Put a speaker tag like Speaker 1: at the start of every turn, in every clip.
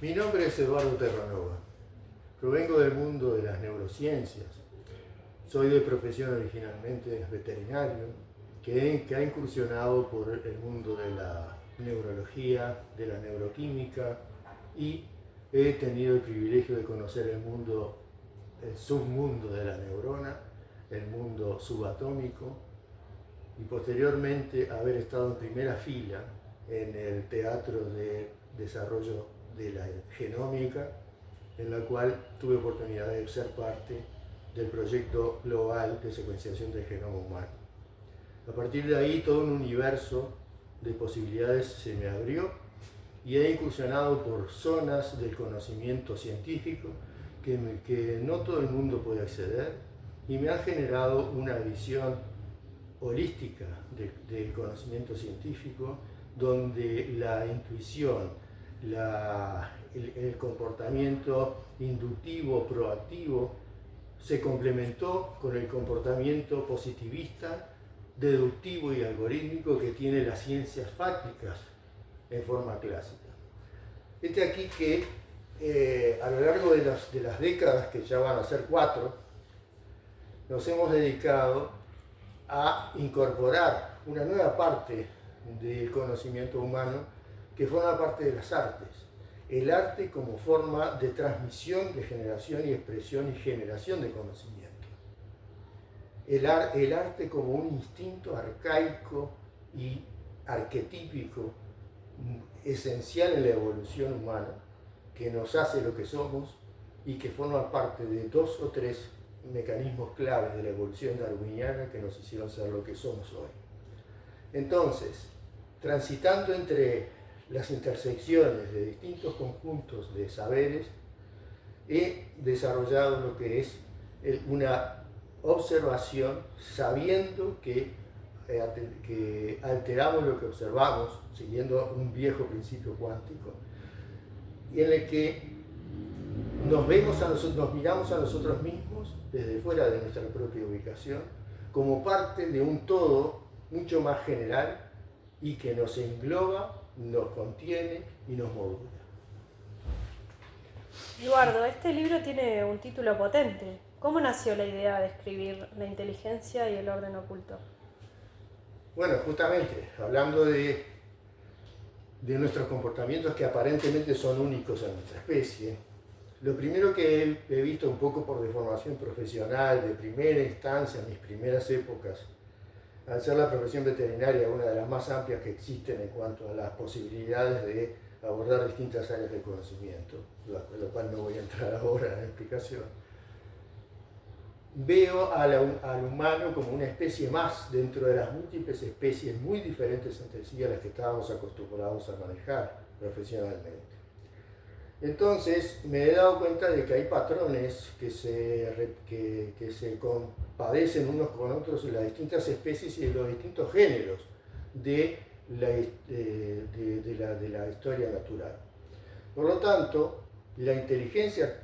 Speaker 1: Mi nombre es Eduardo Terranova. Provengo del mundo de las neurociencias. Soy de profesión originalmente veterinario, que ha incursionado por el mundo de la neurología, de la neuroquímica, y he tenido el privilegio de conocer el submundo de la neurona, el mundo subatómico, y posteriormente haber estado en primera fila en el teatro de desarrollo de la genómica, en la cual tuve oportunidad de ser parte del proyecto global de secuenciación del genoma humano. A partir de ahí todo un universo de posibilidades se me abrió y he incursionado por zonas del conocimiento científico que no todo el mundo puede acceder, y me ha generado una visión holística del conocimiento científico, donde la intuición, el comportamiento inductivo, proactivo, se complementó con el comportamiento positivista, deductivo y algorítmico que tiene las ciencias fácticas en forma clásica. Aquí que a lo largo de las décadas, que ya van a ser 4, nos hemos dedicado a incorporar una nueva parte del conocimiento humano que forma parte de las artes. El arte como forma de transmisión, de generación y expresión y generación de conocimiento. El arte como un instinto arcaico y arquetípico esencial en la evolución humana, que nos hace lo que somos y que forma parte de 2 o 3 mecanismos claves de la evolución darwiniana que nos hicieron ser lo que somos hoy. Entonces, transitando entre las intersecciones de distintos conjuntos de saberes, he desarrollado lo que es una observación, sabiendo que alteramos lo que observamos, siguiendo un viejo principio cuántico, y en el que nos miramos a nosotros mismos desde fuera de nuestra propia ubicación, como parte de un todo mucho más general y que nos engloba, nos contiene y nos modula.
Speaker 2: Eduardo, este libro tiene un título potente. ¿Cómo nació la idea de escribir la inteligencia y el orden oculto?
Speaker 1: Bueno, justamente, hablando de nuestros comportamientos que aparentemente son únicos en nuestra especie, lo primero que he visto un poco por deformación profesional, de primera instancia, en mis primeras épocas, al ser la profesión veterinaria una de las más amplias que existen en cuanto a las posibilidades de abordar distintas áreas del conocimiento, lo cual no voy a entrar ahora en la explicación, veo al humano como una especie más dentro de las múltiples especies muy diferentes entre sí a las que estábamos acostumbrados a manejar profesionalmente. Entonces me he dado cuenta de que hay patrones que se compadecen unos con otros en las distintas especies y en los distintos géneros de la historia natural. Por lo tanto, la inteligencia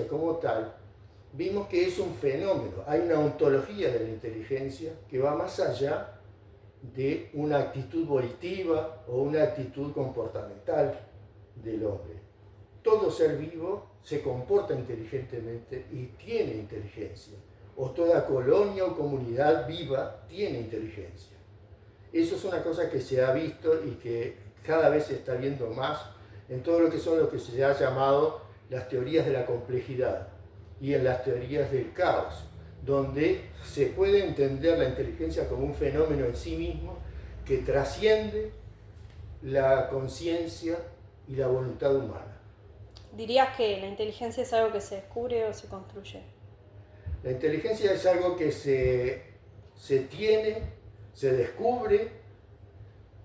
Speaker 1: como tal, vimos que es un fenómeno. Hay una ontología de la inteligencia que va más allá de una actitud volitiva o una actitud comportamental del hombre. Todo ser vivo se comporta inteligentemente y tiene inteligencia, o toda colonia o comunidad viva tiene inteligencia. Eso es una cosa que se ha visto y que cada vez se está viendo más en todo lo que se ha llamado las teorías de la complejidad y en las teorías del caos, donde se puede entender la inteligencia como un fenómeno en sí mismo que trasciende la conciencia y la voluntad humana.
Speaker 2: ¿Dirías que la inteligencia es algo que se descubre o se construye?
Speaker 1: La inteligencia es algo que se tiene, se descubre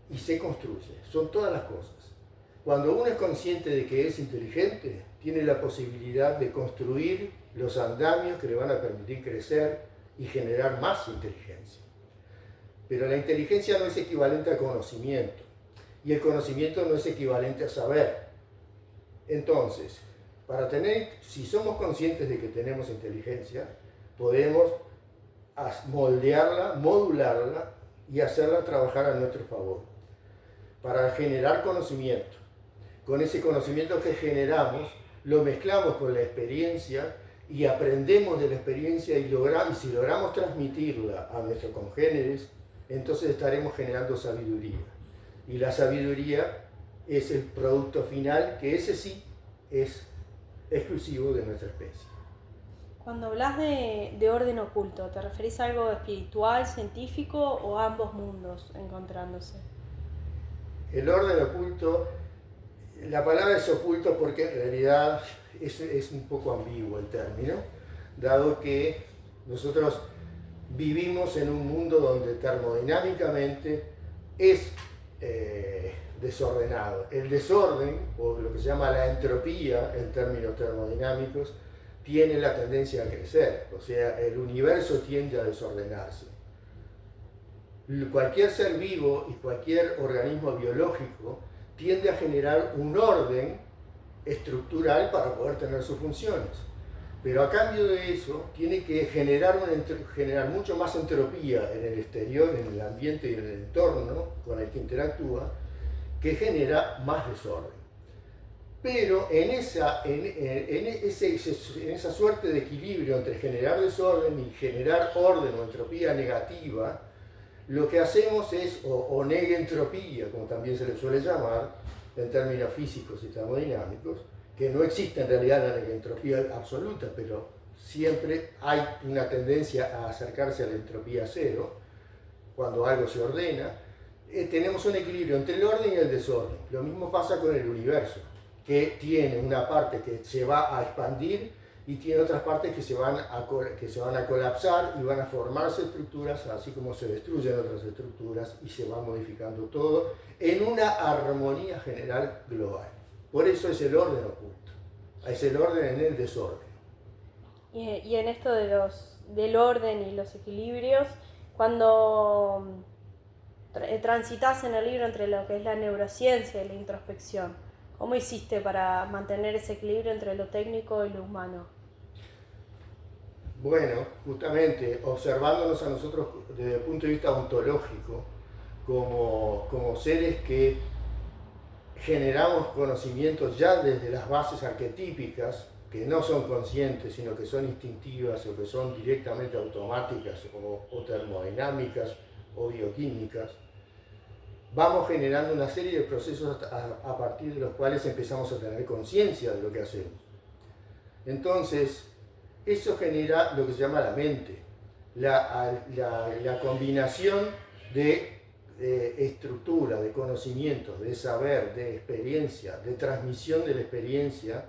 Speaker 1: y se construye. Son todas las cosas. Cuando uno es consciente de que es inteligente, tiene la posibilidad de construir los andamios que le van a permitir crecer y generar más inteligencia. Pero la inteligencia no es equivalente a conocimiento, y el conocimiento no es equivalente a saber. Entonces, si somos conscientes de que tenemos inteligencia, podemos moldearla, modularla y hacerla trabajar a nuestro favor para generar conocimiento. con ese conocimiento que generamos, lo mezclamos con la experiencia y aprendemos de la experiencia y si logramos transmitirla a nuestros congéneres, entonces estaremos generando sabiduría. Y la sabiduría es el producto final, que ese sí es exclusivo de nuestra especie.
Speaker 2: Cuando hablas de orden oculto, ¿te referís a algo espiritual, científico o a ambos mundos encontrándose?
Speaker 1: El orden oculto, la palabra es oculto porque en realidad es un poco ambiguo el término, dado que nosotros vivimos en un mundo donde termodinámicamente es desordenado. El desorden, o lo que se llama la entropía en términos termodinámicos, tiene la tendencia a crecer, o sea, el universo tiende a desordenarse. Cualquier ser vivo y cualquier organismo biológico tiende a generar un orden estructural para poder tener sus funciones. Pero a cambio de eso, tiene que generar mucho más entropía en el exterior, en el ambiente y en el entorno con el que interactúa, que genera más desorden. Pero en esa suerte de equilibrio entre generar desorden y generar orden o entropía negativa, lo que hacemos es, o negentropía, como también se le suele llamar, en términos físicos y termodinámicos, que no existe en realidad la negentropía absoluta, pero siempre hay una tendencia a acercarse a la entropía cero, cuando algo se ordena. Tenemos un equilibrio entre el orden y el desorden. Lo mismo pasa con el universo, que tiene una parte que se va a expandir y tiene otras partes que se van a colapsar y van a formarse estructuras, así como se destruyen otras estructuras y se va modificando todo en una armonía general global. Por eso es el orden oculto, es el orden en el desorden.
Speaker 2: Y en esto del orden y los equilibrios, cuando transitas en el libro entre lo que es la neurociencia y la introspección, ¿cómo hiciste para mantener ese equilibrio entre lo técnico y lo humano?
Speaker 1: Bueno, justamente observándonos a nosotros desde el punto de vista ontológico, como seres que generamos conocimientos ya desde las bases arquetípicas, que no son conscientes, sino que son instintivas o que son directamente automáticas o termodinámicas o bioquímicas, vamos generando una serie de procesos a partir de los cuales empezamos a tener conciencia de lo que hacemos. Entonces, eso genera lo que se llama la mente, la combinación de estructura, de conocimientos, de saber, de experiencia, de transmisión de la experiencia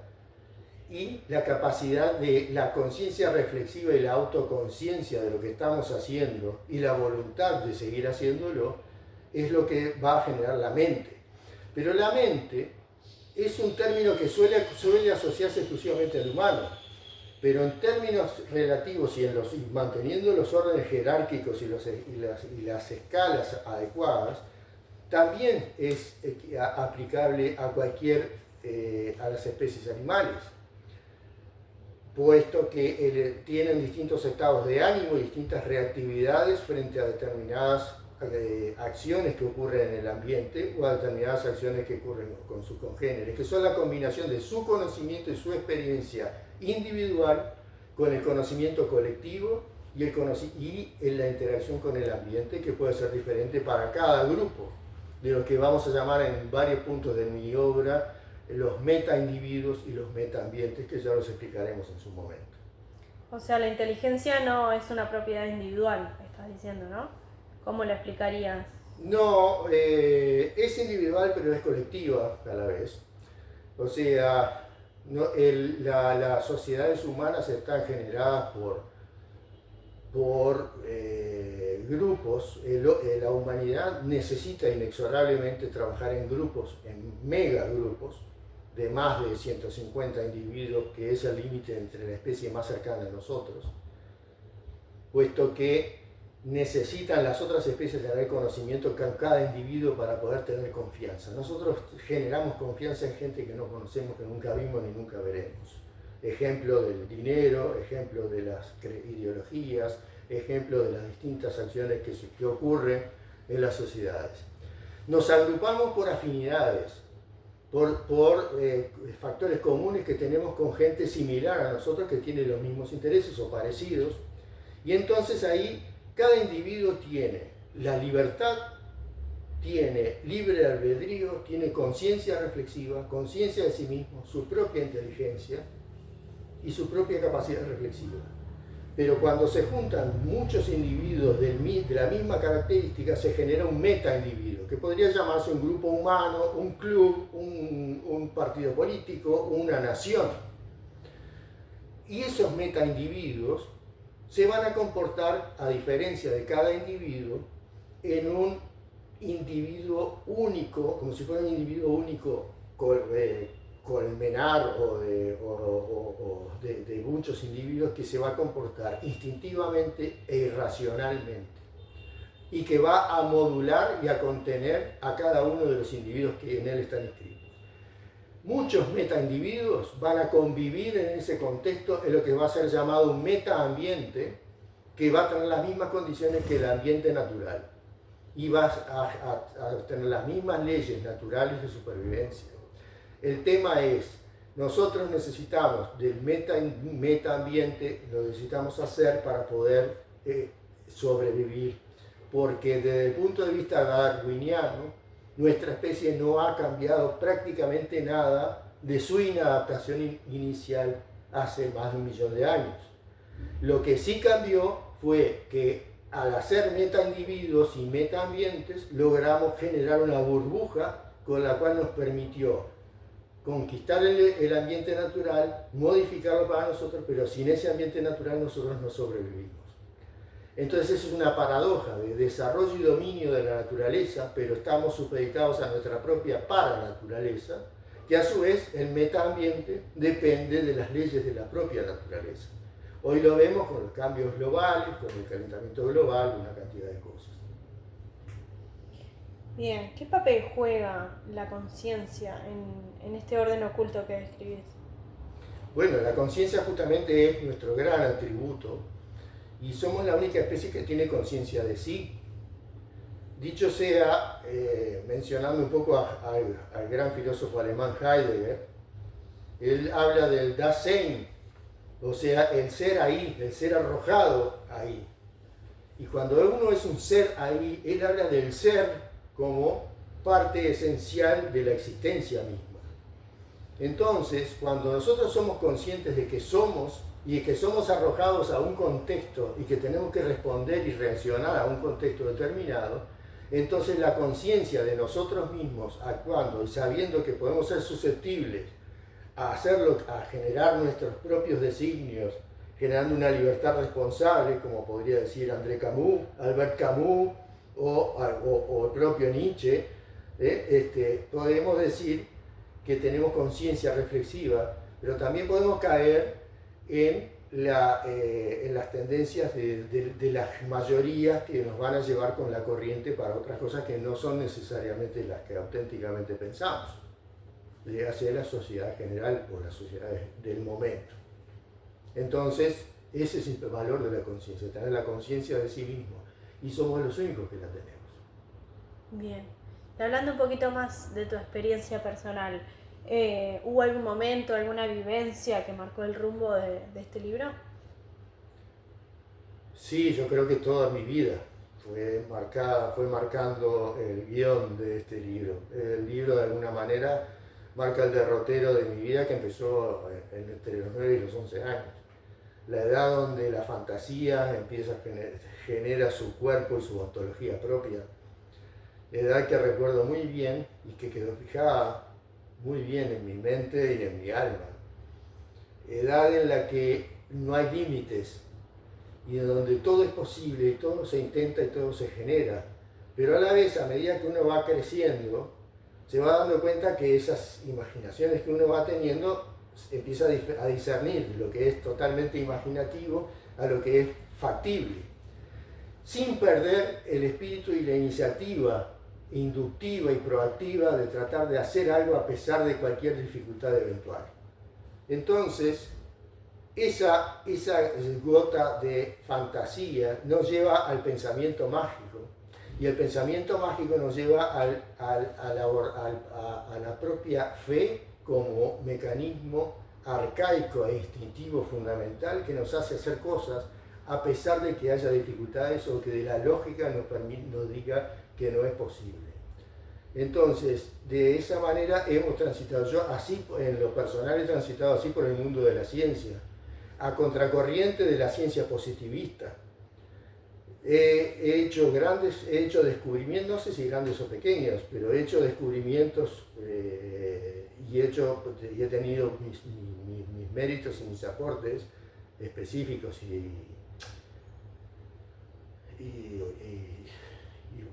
Speaker 1: y la capacidad de la conciencia reflexiva y la autoconciencia de lo que estamos haciendo y la voluntad de seguir haciéndolo es lo que va a generar la mente. Pero la mente es un término que suele asociarse exclusivamente al humano, pero en términos relativos y manteniendo los órdenes jerárquicos y las escalas adecuadas, también es aplicable a a las especies animales, puesto que tienen distintos estados de ánimo y distintas reactividades frente a determinadas acciones que ocurren en el ambiente o a determinadas acciones que ocurren con sus congéneres, que son la combinación de su conocimiento y su experiencia individual con el conocimiento colectivo y en la interacción con el ambiente, que puede ser diferente para cada grupo, de lo que vamos a llamar en varios puntos de mi obra los metaindividuos y los metaambientes, que ya los explicaremos en su momento.
Speaker 2: O sea, la inteligencia no es una propiedad individual, estás diciendo, ¿no? ¿Cómo lo explicarías?
Speaker 1: No, es individual pero es colectiva a la vez. O sea, las sociedades humanas están generadas por grupos. La humanidad necesita inexorablemente trabajar en grupos, en megagrupos de más de 150 individuos, que es el límite entre la especie más cercana a nosotros, puesto que necesitan las otras especies tener conocimiento con cada individuo para poder tener confianza. Nosotros generamos confianza en gente que no conocemos, que nunca vimos ni nunca veremos. Ejemplo del dinero, ejemplo de las ideologías, ejemplo de las distintas acciones que ocurren en las sociedades. Nos agrupamos por afinidades, por factores comunes que tenemos con gente similar a nosotros que tiene los mismos intereses o parecidos. Y entonces ahí cada individuo tiene la libertad, tiene libre albedrío, tiene conciencia reflexiva, conciencia de sí mismo, su propia inteligencia y su propia capacidad reflexiva. Pero cuando se juntan muchos individuos de la misma característica, se genera un meta-individuo, que podría llamarse un grupo humano, un club, un partido político, una nación. Y esos meta-individuos se van a comportar, a diferencia de cada individuo, en un individuo único, como si fuera un individuo único colmenar o de muchos individuos que se va a comportar instintivamente e irracionalmente y que va a modular y a contener a cada uno de los individuos que en él están inscritos. Muchos metaindividuos van a convivir en ese contexto en lo que va a ser llamado un metaambiente, que va a tener las mismas condiciones que el ambiente natural y va a tener las mismas leyes naturales de supervivencia. El tema es, nosotros necesitamos del metaambiente, lo necesitamos hacer para poder sobrevivir, porque desde el punto de vista darwiniano, nuestra especie no ha cambiado prácticamente nada de su inadaptación inicial hace más de 1 millón de años. Lo que sí cambió fue que al hacer metaindividuos y metaambientes logramos generar una burbuja con la cual nos permitió conquistar el ambiente natural, modificarlo para nosotros, pero sin ese ambiente natural nosotros no sobrevivimos. Entonces es una paradoja de desarrollo y dominio de la naturaleza, pero estamos supeditados a nuestra propia paranaturaleza, que a su vez el metaambiente depende de las leyes de la propia naturaleza. Hoy lo vemos con los cambios globales, con el calentamiento global, una cantidad de cosas.
Speaker 2: Bien, ¿qué papel juega la conciencia en este orden oculto que describís?
Speaker 1: Bueno, la conciencia justamente es nuestro gran atributo y somos la única especie que tiene conciencia de sí. Dicho sea, mencionando un poco al gran filósofo alemán Heidegger, él habla del Dasein, o sea, el ser ahí, el ser arrojado ahí. Y cuando uno es un ser ahí, él habla del ser como parte esencial de la existencia misma. Entonces, cuando nosotros somos conscientes de que somos y que somos arrojados a un contexto y que tenemos que responder y reaccionar a un contexto determinado, entonces la conciencia de nosotros mismos actuando y sabiendo que podemos ser susceptibles a hacerlo, a generar nuestros propios designios, generando una libertad responsable, como podría decir André Camus, Albert Camus o el propio Nietzsche, podemos decir que tenemos conciencia reflexiva, pero también podemos caer en las tendencias de las mayorías que nos van a llevar con la corriente para otras cosas que no son necesariamente las que auténticamente pensamos, llega a ser la sociedad general o la sociedad del momento. Entonces, ese es el valor de la conciencia, tener la conciencia de sí mismo, y somos los únicos que la tenemos.
Speaker 2: Bien, y hablando un poquito más de tu experiencia personal, ¿hubo algún momento, alguna vivencia que marcó el rumbo de este libro?
Speaker 1: Sí, yo creo que toda mi vida fue marcando el guión de este libro. El libro de alguna manera marca el derrotero de mi vida que empezó entre los 9 y los 11 años. La edad donde la fantasía genera su cuerpo y su ontología propia. Edad que recuerdo muy bien y que quedó fijada muy bien en mi mente y en mi alma. Edad en la que no hay límites y en donde todo es posible y todo se intenta y todo se genera. Pero a la vez, a medida que uno va creciendo, se va dando cuenta que esas imaginaciones que uno va teniendo empieza a discernir lo que es totalmente imaginativo a lo que es factible, sin perder el espíritu y la iniciativa inductiva y proactiva de tratar de hacer algo a pesar de cualquier dificultad eventual. Entonces, esa gota de fantasía nos lleva al pensamiento mágico Y el pensamiento mágico nos lleva a la propia fe como mecanismo arcaico e instintivo fundamental que nos hace hacer cosas a pesar de que haya dificultades o que de la lógica nos diga que no es posible. Entonces, de esa manera hemos transitado, yo así en lo personal he transitado así por el mundo de la ciencia, a contracorriente de la ciencia positivista. He hecho descubrimientos, no sé si grandes o pequeños, pero he hecho descubrimientos y he tenido mis méritos y mis aportes específicos y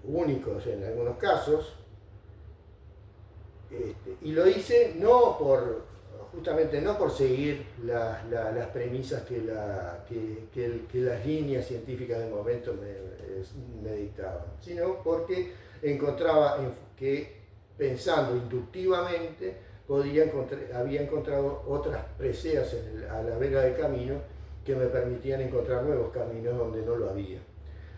Speaker 1: únicos en algunos casos. Y lo hice justamente no por seguir las premisas que las líneas científicas del momento me dictaban, sino porque encontraba que pensando inductivamente había encontrado otras preseas a la vera del camino que me permitían encontrar nuevos caminos donde no lo había.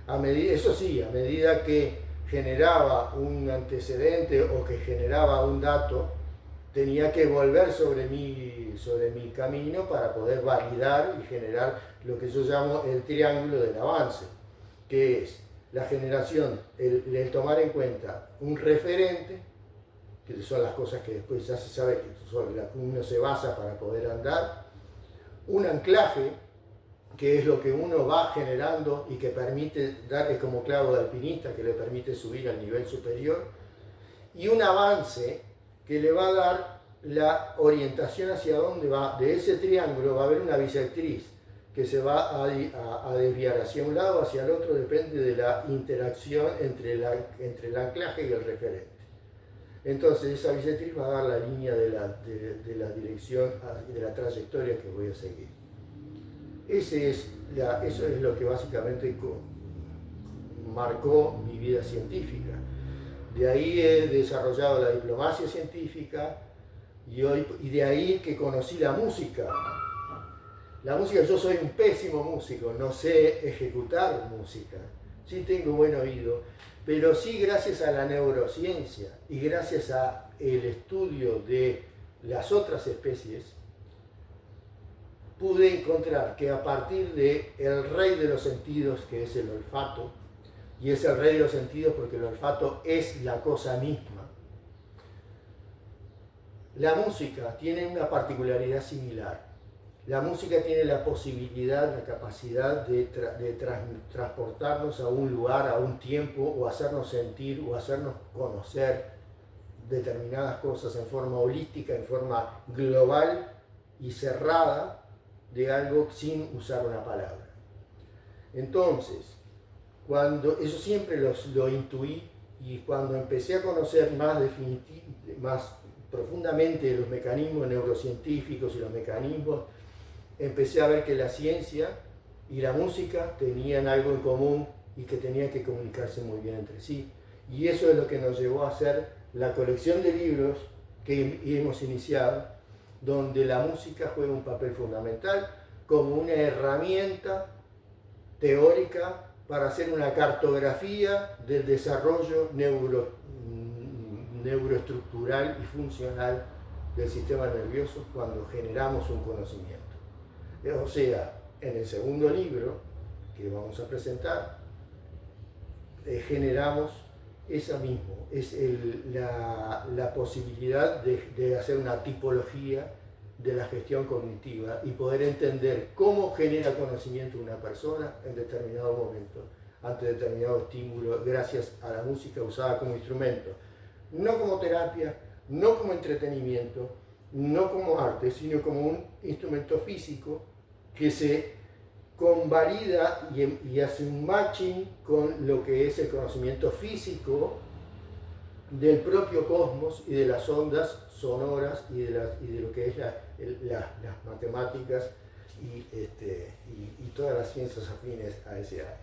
Speaker 1: Eso sí, a medida que generaba un antecedente o que generaba un dato, tenía que volver sobre mi camino para poder validar y generar lo que yo llamo el triángulo del avance, que es la generación, el tomar en cuenta un referente, que son las cosas que después ya se sabe que sobre las que uno se basa para poder andar, un anclaje, que es lo que uno va generando y que permite dar, es como clavo de alpinista, que le permite subir al nivel superior, y un avance que le va a dar la orientación hacia dónde va. De ese triángulo va a haber una bisectriz que se va a desviar hacia un lado o hacia el otro, depende de la interacción entre el anclaje y el referente. Entonces esa bisectriz va a dar la línea de la dirección y de la trayectoria que voy a seguir. Eso es lo que básicamente marcó mi vida científica. De ahí he desarrollado la diplomacia científica y de ahí que conocí la música. La música, yo soy un pésimo músico, no sé ejecutar música, sí tengo buen oído, pero sí gracias a la neurociencia y gracias al estudio de las otras especies, pude encontrar que a partir del rey de los sentidos, que es el olfato, y es el rey de los sentidos porque el olfato es la cosa misma, la música tiene una particularidad similar. La música tiene la posibilidad, la capacidad de transportarnos a un lugar, a un tiempo, o hacernos sentir, o hacernos conocer determinadas cosas en forma holística, en forma global y cerrada, de algo sin usar una palabra. Entonces, eso siempre lo intuí, y cuando empecé a conocer más profundamente los mecanismos neurocientíficos y los mecanismos, empecé a ver que la ciencia y la música tenían algo en común y que tenían que comunicarse muy bien entre sí. Y eso es lo que nos llevó a hacer la colección de libros que hemos iniciado, donde la música juega un papel fundamental como una herramienta teórica para hacer una cartografía del desarrollo neuroestructural y funcional del sistema nervioso cuando generamos un conocimiento. O sea, en el segundo libro que vamos a presentar, generamos esa misma, la posibilidad de hacer una tipología de la gestión cognitiva y poder entender cómo genera conocimiento una persona en determinado momento, ante determinado estímulo, gracias a la música usada como instrumento, no como terapia, no como entretenimiento, no como arte, sino como un instrumento físico que se convalida y hace un matching con lo que es el conocimiento físico del propio cosmos y de las ondas sonoras y de lo que es las matemáticas y todas las ciencias afines a ese área.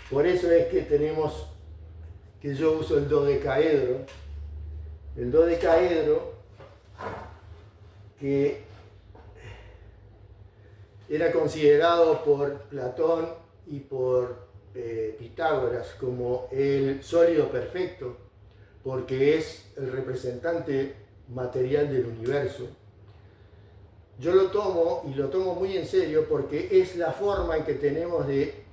Speaker 1: Por eso es que yo uso el dodecaedro. El dodecaedro, que era considerado por Platón y por Pitágoras como el sólido perfecto, porque es el representante material del universo. Yo lo tomo, y lo tomo muy en serio, porque es la forma en que tenemos de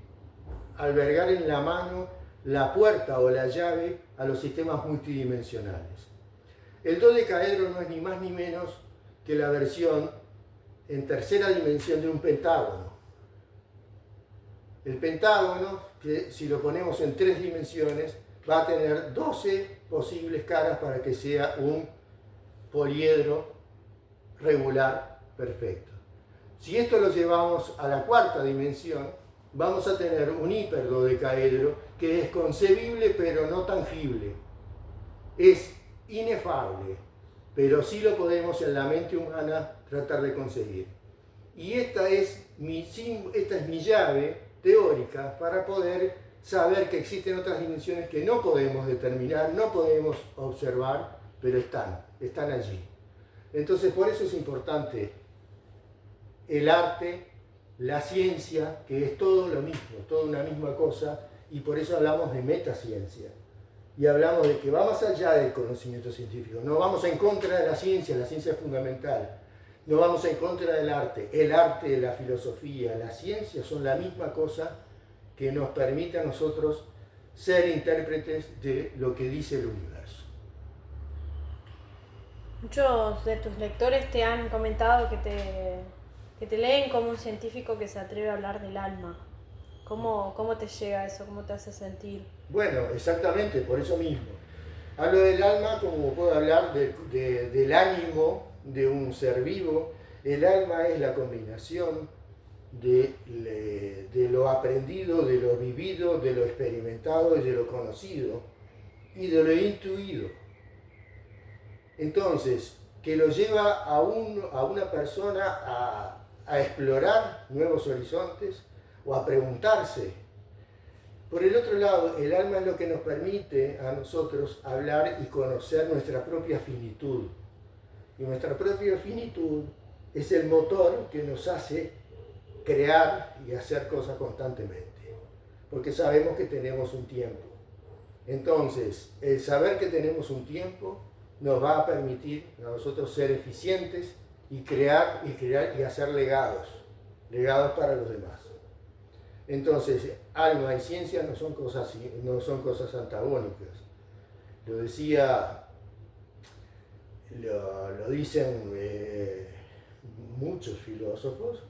Speaker 1: albergar en la mano la puerta o la llave a los sistemas multidimensionales. El dodecaedro no es ni más ni menos que la versión en tercera dimensión de un pentágono. El pentágono, que si lo ponemos en 3 dimensiones, va a tener 12 posibles caras para que sea un poliedro regular perfecto. Si esto lo llevamos a la 4ª dimensión, vamos a tener un hiperdodecaedro que es concebible pero no tangible. Es inefable, pero sí lo podemos en la mente humana tratar de conseguir. Y esta es mi llave teórica para poder saber que existen otras dimensiones que no podemos determinar, no podemos observar, pero están allí. Entonces, por eso es importante el arte, la ciencia, que es todo lo mismo, toda una misma cosa, y por eso hablamos de metaciencia. Y hablamos de que va más allá del conocimiento científico. No vamos en contra de la ciencia es fundamental. No vamos en contra del arte. El arte, la filosofía, la ciencia son la misma cosa que nos permite a nosotros ser intérpretes de lo que dice el universo.
Speaker 2: Muchos de tus lectores te han comentado que te leen como un científico que se atreve a hablar del alma. ¿Cómo te llega eso? ¿Cómo te hace sentir?
Speaker 1: Bueno, exactamente, por eso mismo. Hablo del alma como puedo hablar del ánimo de un ser vivo. El alma es la combinación de lo aprendido, de lo vivido, de lo experimentado y de lo conocido y de lo intuido. Entonces, que lo lleva a una persona a explorar nuevos horizontes o a preguntarse. Por el otro lado, el alma es lo que nos permite a nosotros hablar y conocer nuestra propia finitud. Y nuestra propia finitud es el motor que nos hace crear y hacer cosas constantemente. Porque sabemos que tenemos un tiempo. Entonces, el saber que tenemos un tiempo nos va a permitir a nosotros ser eficientes y crear y hacer legados para los demás. Entonces, alma y ciencia no son cosas antagónicas. Lo dicen muchos filósofos,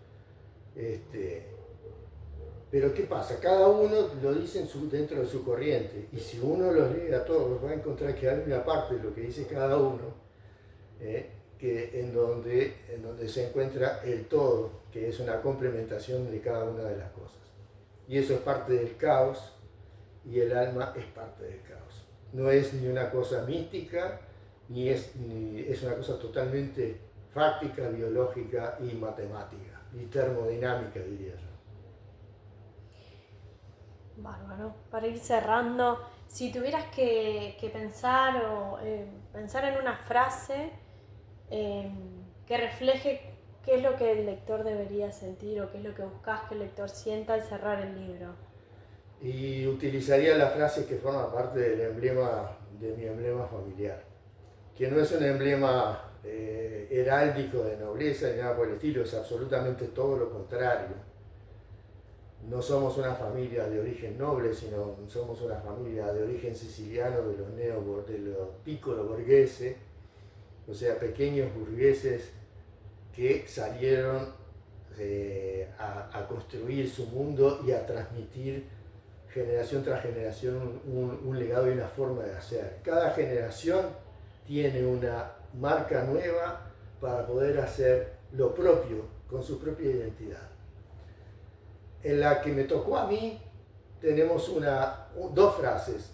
Speaker 1: pero ¿qué pasa? Cada uno lo dice dentro de su corriente, y si uno los lee a todos va a encontrar que hay una parte de lo que dice cada uno en donde se encuentra el todo, que es una complementación de cada una de las cosas. Y eso es parte del caos, y el alma es parte del caos. No es ni una cosa mística, ni es una cosa totalmente fáctica, biológica y matemática, y termodinámica, diría yo.
Speaker 2: Bárbaro. Para ir cerrando, si tuvieras que pensar pensar en una frase que refleje qué es lo que el lector debería sentir o qué es lo que buscas que el lector sienta al cerrar el libro.
Speaker 1: Y utilizaría la frase que forma parte de mi emblema familiar, que no es un emblema heráldico de nobleza ni nada por el estilo, es absolutamente todo lo contrario. No somos una familia de origen noble, sino somos una familia de origen siciliano de los piccolo borghese, o sea, pequeños burgueses que salieron a construir su mundo y a transmitir generación tras generación un legado y una forma de hacer. Cada generación tiene una marca nueva para poder hacer lo propio, con su propia identidad. En la que me tocó a mí tenemos dos frases,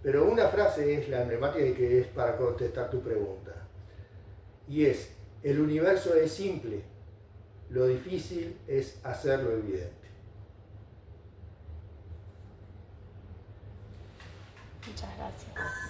Speaker 1: pero una frase es la emblemática y que es para contestar tu pregunta. Y es: el universo es simple, lo difícil es hacerlo evidente.
Speaker 2: Muchas gracias.